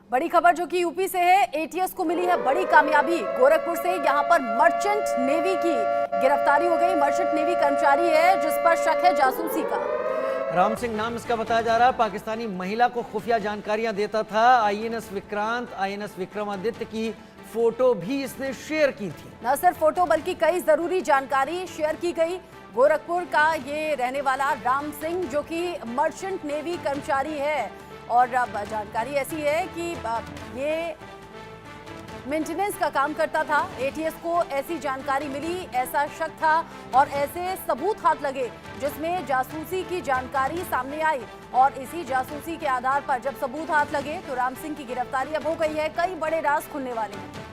बड़ी खबर जो कि यूपी से है। एटीएस को मिली है बड़ी कामयाबी। गोरखपुर से यहां पर मर्चेंट नेवी की गिरफ्तारी हो गई। मर्चेंट नेवी कर्मचारी है जिस पर शक है जासूसी का। राम सिंह नाम इसका बताया जा रहा है। पाकिस्तानी महिला को खुफिया जानकारियां देता था। आईएनएस विक्रांत, आईएनएस विक्रमादित्य की फोटो भी इसने शेयर की थी। न सिर्फ फोटो बल्कि कई जरूरी जानकारी शेयर की गई। गोरखपुर का ये रहने वाला राम सिंह जो कि मर्चेंट नेवी कर्मचारी है और अब जानकारी ऐसी है कि ये मेंटेनेंस का काम करता था। एटीएस को ऐसी जानकारी मिली, ऐसा शक था और ऐसे सबूत हाथ लगे जिसमें जासूसी की जानकारी सामने आई और इसी जासूसी के आधार पर जब सबूत हाथ लगे तो राम सिंह की गिरफ्तारी अब हो गई है। कई बड़े राज खुलने वाले हैं।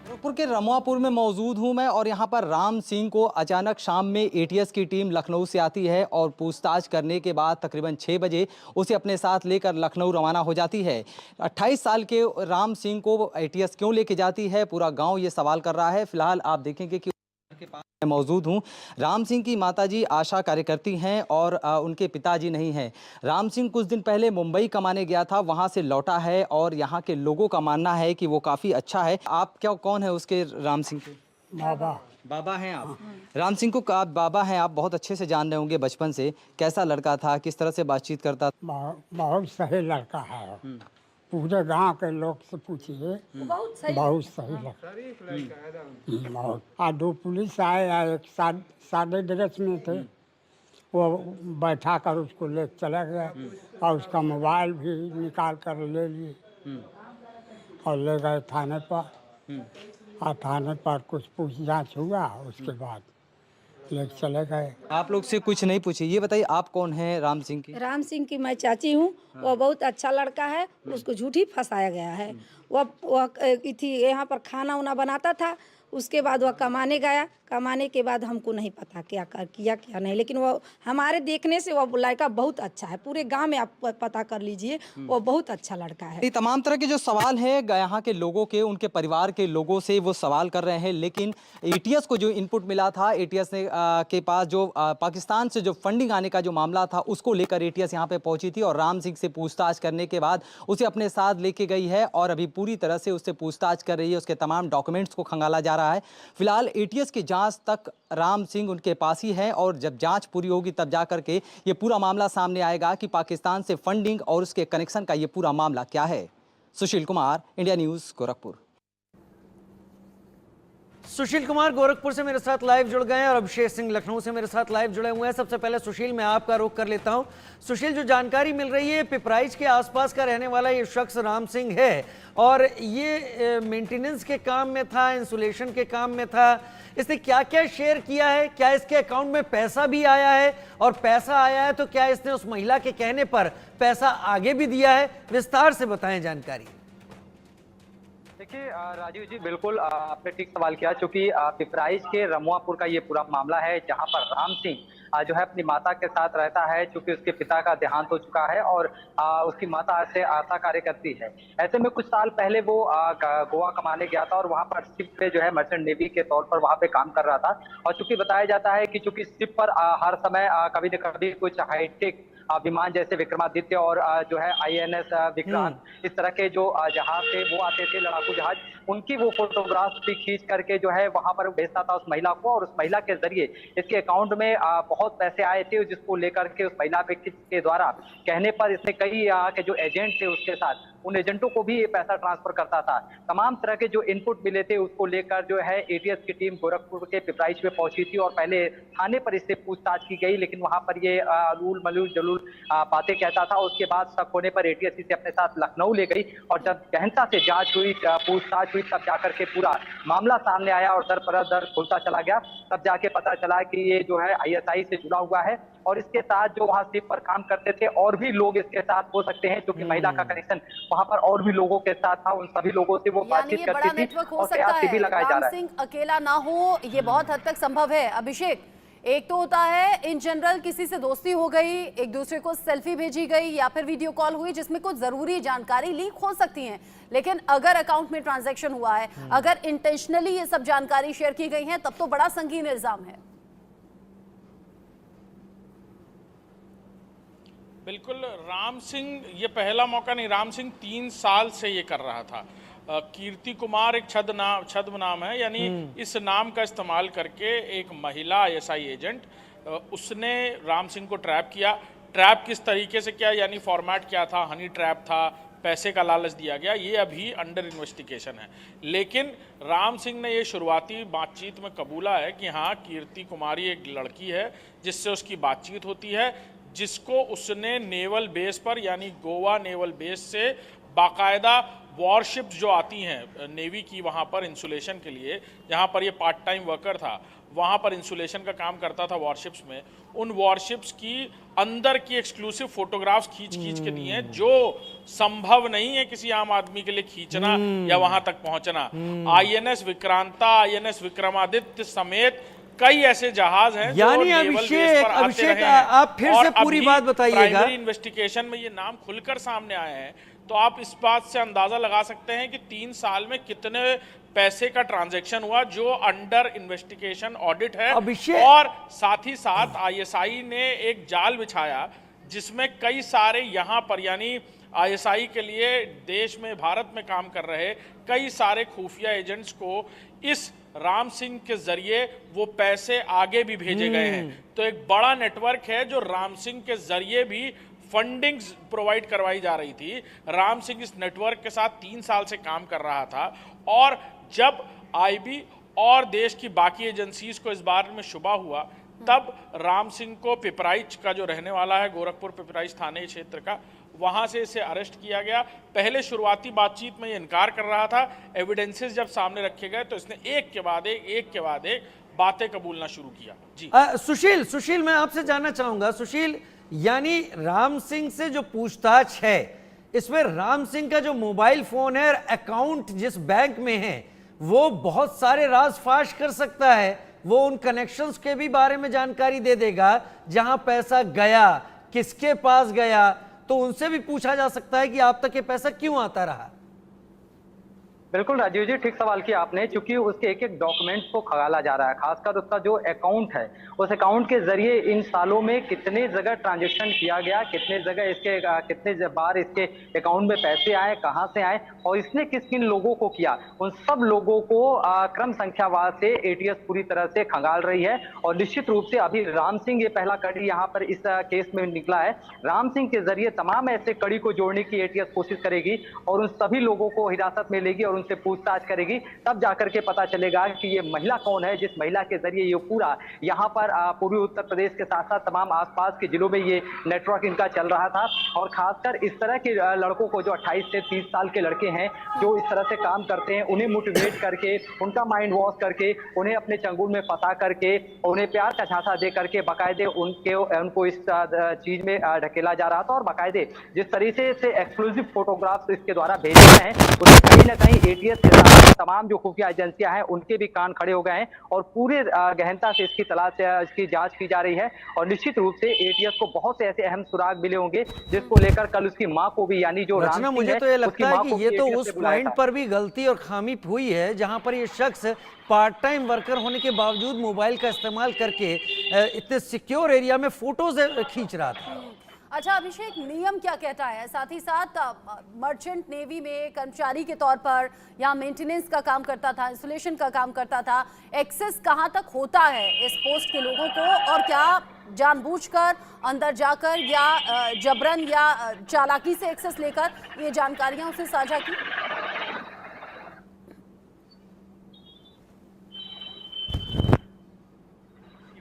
गोरखपुर के रमुआपुर में मौजूद हूं मैं और यहां पर राम सिंह को अचानक शाम में एटीएस की टीम लखनऊ से आती है और पूछताछ करने के बाद तकरीबन 6 बजे उसे अपने साथ लेकर लखनऊ रवाना हो जाती है। 28 साल के राम सिंह को एटीएस क्यों लेके जाती है, पूरा गांव ये सवाल कर रहा है। फिलहाल आप देखेंगे कि के पास मैं मौजूद हूं। राम सिंह की माताजी आशा कार्यकर्ती हैं और उनके पिताजी नहीं हैं। राम सिंह कुछ दिन पहले मुंबई कमाने गया था, वहां से लौटा है और यहां के लोगों का मानना है कि वो काफ़ी अच्छा है। आप क्या कौन है उसके, राम सिंह के बाबा हैं आप? राम सिंह को आप बाबा हैं, आप बहुत अच्छे से जान रहे होंगे बचपन से। कैसा लड़का था, किस तरह से बातचीत करता था? बहुत सही लड़का है। पूरे गांव के लोग से पूछिए, बहुत सही लड़का। और 2 पुलिस आए, एक सादे ड्रेस में थे, वो बैठा कर उसको ले चला गया और उसका मोबाइल भी निकाल कर ले लिए और ले गए थाने पर। और थाने पर कुछ पूछ जाँच हुआ, उसके बाद लेके चले गए। आप लोग से कुछ नहीं पूछे। ये बताइए आप कौन हैं राम सिंह की? राम सिंह की मैं चाची हूँ। वो बहुत अच्छा लड़का है, उसको झूठी फंसाया गया है। वह थी यहाँ पर खाना उना बनाता था, उसके बाद वह कमाने गया। कमाने के बाद हमको नहीं पता क्या किया क्या नहीं, लेकिन वो हमारे देखने से वो लड़का बहुत अच्छा है। पूरे गांव में आप पता कर लीजिए, वो बहुत अच्छा लड़का है। ये तमाम तरह के जो सवाल हैं यहाँ के लोगों के, उनके परिवार के लोगों से वो सवाल कर रहे हैं। लेकिन एटीएस को जो इनपुट मिला था, एटीएस ने के पास जो पाकिस्तान से जो फंडिंग आने का जो मामला था उसको लेकर एटीएस यहाँ पे पहुंची थी और राम सिंह से पूछताछ करने के बाद उसे अपने साथ लेके गई है और अभी पूरी तरह से उससे पूछताछ कर रही है। उसके तमाम डॉक्यूमेंट्स को खंगाला जा रहा है। फिलहाल एटीएस की जांच तक राम सिंह उनके पास ही है और जब जांच पूरी होगी तब जाकर के ये पूरा मामला सामने आएगा कि पाकिस्तान से फंडिंग और उसके कनेक्शन का ये पूरा मामला क्या है। Sushil Kumar, India news, Gorakhpur. सुशील कुमार गोरखपुर से मेरे साथ लाइव जुड़ गए हैं और अभिषेक सिंह लखनऊ से मेरे साथ लाइव जुड़े हुए हैं। सबसे पहले सुशील, मैं आपका रुख कर लेता हूं। सुशील, जो जानकारी मिल रही है, पिपराइच के आसपास का रहने वाला ये शख्स राम सिंह है और ये मेंटेनेंस के काम में था, इंसुलेशन के काम में था। इसने क्या क्या शेयर किया है? क्या इसके अकाउंट में पैसा भी आया है? और पैसा आया है तो क्या इसने उस महिला के कहने पर पैसा आगे भी दिया है? विस्तार से बताएं जानकारी। देखिए राजीव जी, बिल्कुल आपने ठीक सवाल किया, क्योंकि पिपराइच के रमुआपुर का ये पूरा मामला है जहां पर राम सिंह जो है अपनी माता के साथ रहता है, क्योंकि उसके पिता का देहांत हो चुका है और उसकी माता से आशा कार्य करती है। ऐसे में कुछ साल पहले वो गोवा कमाने गया था और वहां पर शिप पे जो है मर्चेंट नेवी के तौर पर वहां पे काम कर रहा था। और चूंकि बताया जाता है कि चूंकि शिप पर हर समय कभी न कभी कुछ हाईटेक विमान जैसे विक्रमादित्य और जो है आईएनएस विक्रांत, इस तरह के जो जहाज थे वो आते थे, लड़ाकू जहाज, उनकी वो फोटोग्राफ भी खींच करके जो है वहां पर भेजता था उस महिला को और उस महिला के जरिए इसके अकाउंट में बहुत पैसे आए थे, जिसको लेकर के उस महिला के द्वारा कहने पर इसने कई के जो एजेंट थे उसके साथ, उन एजेंटों को भी ये पैसा ट्रांसफर करता था। तमाम तरह के जो इनपुट मिले थे उसको लेकर जो है एटीएस की टीम गोरखपुर के पिपराइच में पहुंची थी और पहले थाने पर इससे पूछताछ की गई, लेकिन वहां पर ये अलूल मलूल जलूल बातें कहता था। उसके बाद शक होने पर एटीएस इसे अपने साथ लखनऊ ले गई और जब गहनता से जांच हुई, पूछताछ हुई, तब जाकर के पूरा मामला सामने आया और दर पर दर खुलता चला गया। तब जाके पता चला कि ये जो है आईएसआई से जुड़ा हुआ है और इसके साथ जो वहां शिप पर काम करते थे और भी लोग इसके साथ हो सकते हैं, क्योंकि महिला का कनेक्शन वहां पर और भी लोगों के साथ था। उन सभी लोगों से वो बातचीत करती थी और कयास भी लगाया जा रहा है। राम सिंह अकेला ना हो, ये बहुत हद तक संभव है। अभिषेक, एक तो होता है इन जनरल किसी से दोस्ती हो गई, एक दूसरे को सेल्फी भेजी गई या फिर वीडियो कॉल हुई जिसमें कुछ जरूरी जानकारी लीक हो सकती है, लेकिन अगर अकाउंट में ट्रांजैक्शन हुआ है, अगर इंटेंशनली ये सब जानकारी शेयर की गई है, तब तो बड़ा संगीन इल्जाम है। बिल्कुल, राम सिंह ये पहला मौका नहीं, राम सिंह 3 साल से ये कर रहा था। कीर्ति कुमार एक छद्म नाम है, यानी इस नाम का इस्तेमाल करके एक महिला आईएसआई एजेंट, उसने राम सिंह को ट्रैप किया। ट्रैप किस तरीके से किया, यानी फॉर्मेट क्या था, हनी ट्रैप था, पैसे का लालच दिया गया, ये अभी अंडर इन्वेस्टिगेशन है। लेकिन राम सिंह ने ये शुरुआती बातचीत में कबूला है कि हाँ, कीर्ति कुमारी एक लड़की है जिससे उसकी बातचीत होती है, जिसको उसने नेवल बेस पर, यानी गोवा नेवल बेस से बाकायदा वॉरशिप्स जो आती हैं नेवी की, वहाँ पर इंसुलेशन के लिए, जहाँ पर ये पार्ट टाइम वर्कर था, वहाँ पर इंसुलेशन का काम करता था वॉरशिप्स में, उन वॉरशिप्स की अंदर की एक्सक्लूसिव फोटोग्राफ्स खींच के दिए हैं, जो संभव नहीं है किसी आम आदमी के लिए खींचना या वहाँ तक पहुँचना। आईएनएस विक्रांता, आईएनएस विक्रमादित्य समेत कई ऐसे जहाज हैं यानी जो अभिषेक आप फिर से पूरी बात बताइएगा। प्राइमरी इन्वेस्टिगेशन में ये नाम खुलकर सामने आए हैं, तो आप इस बात से अंदाजा लगा सकते हैं कि 3 साल में कितने पैसे का ट्रांजैक्शन हुआ, जो अंडर इन्वेस्टिगेशन ऑडिट है। और साथ ही साथ आईएसआई ने एक जाल बिछाया जिसमें कई सारे यहाँ पर, यानी आईएसआई के लिए देश में, भारत में काम कर रहे कई सारे खुफिया एजेंट्स को इस राम सिंह के जरिए वो पैसे आगे भी भेजे गए हैं। तो एक बड़ा नेटवर्क है जो राम सिंह के जरिए भी फंडिंग प्रोवाइड करवाई जा रही थी। राम सिंह इस नेटवर्क के साथ 3 साल से काम कर रहा था, और जब आईबी और देश की बाकी एजेंसीज को इस बारे में शुबा हुआ, तब राम सिंह को पिपराइच का जो रहने वाला है, गोरखपुर पिपराइच थाने क्षेत्र का, वहां से इसे अरेस्ट किया गया। पहले शुरुआती बातचीत में ये इनकार कर रहा था, एविडेंसेस जब सामने रखे गए तो इसने एक के बाद एक बातें कबूलना शुरू किया। जी सुशील मैं आपसे जानना चाहूंगा, सुशील, यानी राम सिंह से जो पूछताछ है, इसमें राम सिंह का जो मोबाइल फोन है, अकाउंट जिस बैंक में है, वो बहुत सारे राज फाश कर सकता है। वो उन कनेक्शंस के भी बारे में जानकारी दे देगा, जहां पैसा गया, किसके पास गया, तो उनसे भी पूछा जा सकता है कि आप तक ये पैसा क्यों आता रहा। बिल्कुल राजीव जी, ठीक सवाल किया आपने, क्योंकि उसके एक एक डॉक्यूमेंट्स को खंगाला जा रहा है। खासकर उसका जो अकाउंट है, उस अकाउंट के जरिए इन सालों में कितने जगह ट्रांजैक्शन किया गया, कितने जगह इसके कितने बार इसके अकाउंट में पैसे आए, कहां से आए, और इसने किस किन लोगों को किया, उन सब लोगों को क्रम संख्यावार से एटीएस पूरी तरह से खंगाल रही है। और निश्चित रूप से अभी राम सिंह ये पहला कड़ी यहाँ पर इस केस में निकला है। राम सिंह के जरिए तमाम ऐसे कड़ी को जोड़ने की एटीएस कोशिश करेगी और उन सभी लोगों को हिरासत में लेगी और उनसे पूछताछ करेगी, तब जाकर के पता चलेगा कि ये महिला कौन है, जिस महिला के जरिए ये पूरा यहाँ पर पूर्वी उत्तर प्रदेश के साथ साथ तमाम आसपास के जिलों में ये नेटवर्क इनका चल रहा था। और खासकर इस तरह के लड़कों को, जो 28 से 30 साल के लड़के हैं, जो इस तरह से काम करते हैं, उन्हें मोटिवेट करके, उनका माइंड वॉश करके, उन्हें अपने चंगुल में फंसा करके, उन्हें प्यार का झांसा दे करके बाकायदे उनको इस चीज में ढकेला जा रहा था। और बाकायदे जिस तरीके से एक्सक्लूसिव फोटोग्राफ्स इसके द्वारा भेजे गए हैं, उसमें कहीं ना कहीं एटीएस के साथ तमाम जो खुफिया एजेंसियां हैं उनके भी कान खड़े हो गए हैं और पूरे गहनता से इसकी तलाश, इसकी जांच की जा रही है। और निश्चित रूप से एटीएस को बहुत से ऐसे अहम सुराग मिले होंगे, जिसको लेकर कल उसकी मां को भी, यानी जो राम सिंह मुझे तो ये लगता है कि ये तो उस पॉइंट पर भी गलती और खामी हुई है, जहां पर ये शख्स पार्ट टाइम वर्कर होने के बावजूद मोबाइल का इस्तेमाल करके इतने सिक्योर एरिया में फोटोज खींच रहा था। अच्छा अभिषेक, नियम क्या कहता है? साथ ही साथ मर्चेंट नेवी में कर्मचारी के तौर पर यहाँ मेंटेनेंस का काम करता था, इंसुलेशन का काम करता था, एक्सेस कहाँ तक होता है इस पोस्ट के लोगों को, और क्या जानबूझकर अंदर जाकर या जबरन या चालाकी से एक्सेस लेकर ये जानकारियां उसे साझा की?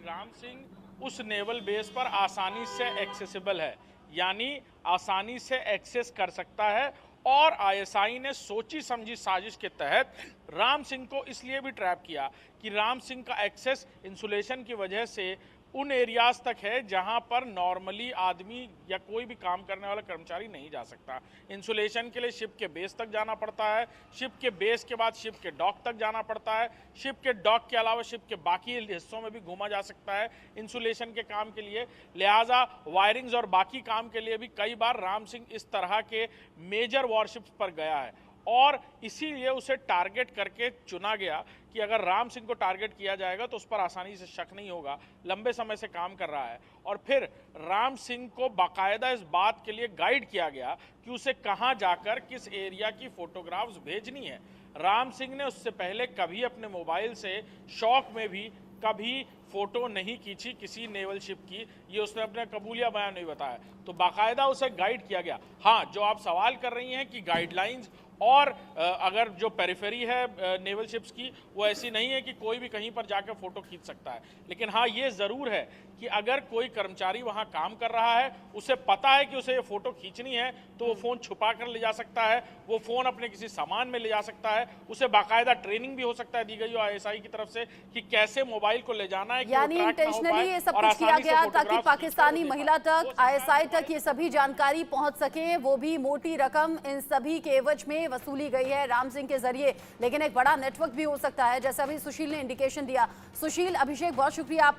राम सिंह उस नेवल बेस पर आसानी से एक्सेसिबल है, यानी आसानी से एक्सेस कर सकता है। और आईएसआई ने सोची समझी साजिश के तहत राम सिंह को इसलिए भी ट्रैप किया कि राम सिंह का एक्सेस इंसुलेशन की वजह से उन एरियाज तक है जहां पर नॉर्मली आदमी या कोई भी काम करने वाला कर्मचारी नहीं जा सकता। इंसुलेशन के लिए शिप के बेस तक जाना पड़ता है, शिप के बेस के बाद शिप के डॉक तक जाना पड़ता है, शिप के डॉक के अलावा शिप के बाकी हिस्सों में भी घूमा जा सकता है इंसुलेशन के काम के लिए। लिहाजा वायरिंग्स और बाकी काम के लिए भी कई बार राम सिंह इस तरह के मेजर वॉरशिप्स पर गया है और इसीलिए उसे टारगेट करके चुना गया कि अगर राम सिंह को टारगेट किया जाएगा तो उस पर आसानी से शक नहीं होगा, लंबे समय से काम कर रहा है। और फिर राम सिंह को बाकायदा इस बात के लिए गाइड किया गया कि उसे कहां जाकर किस एरिया की फोटोग्राफ्स भेजनी है। राम सिंह ने उससे पहले कभी अपने मोबाइल से शौक में भी कभी फोटो नहीं खींची किसी नेवल शिप की, ये उसने अपने कबूलिया बयान में बताया। तो बाकायदा उसे गाइड किया गया। हाँ, जो आप सवाल कर रही हैं कि गाइडलाइंस और अगर जो पेरिफेरी है नेवल शिप्स की वो ऐसी नहीं है कि कोई भी कहीं पर जाकर फोटो खींच सकता है, लेकिन हाँ ये ज़रूर है कि अगर कोई कर्मचारी वहाँ काम कर रहा है, उसे पता है कि उसे ये फोटो खींचनी है, तो वो फ़ोन छुपा कर ले जा सकता है, वो फ़ोन अपने किसी सामान में ले जा सकता है, उसे बाकायदा ट्रेनिंग भी हो सकता है दी गई हो आईएसआई की तरफ से कि कैसे मोबाइल को ले जाना है, यानी इंटेंशनली ये सब कुछ किया गया ताकि पाकिस्तानी महिला तक, आईएसआई तक ये सभी जानकारी पहुंच सके। वो भी मोटी रकम इन सभी के एवज में वसूली गई है राम सिंह के जरिए, लेकिन एक बड़ा नेटवर्क भी हो सकता है, जैसा अभी सुशील ने इंडिकेशन दिया। सुशील, अभिषेक, बहुत शुक्रिया आपका।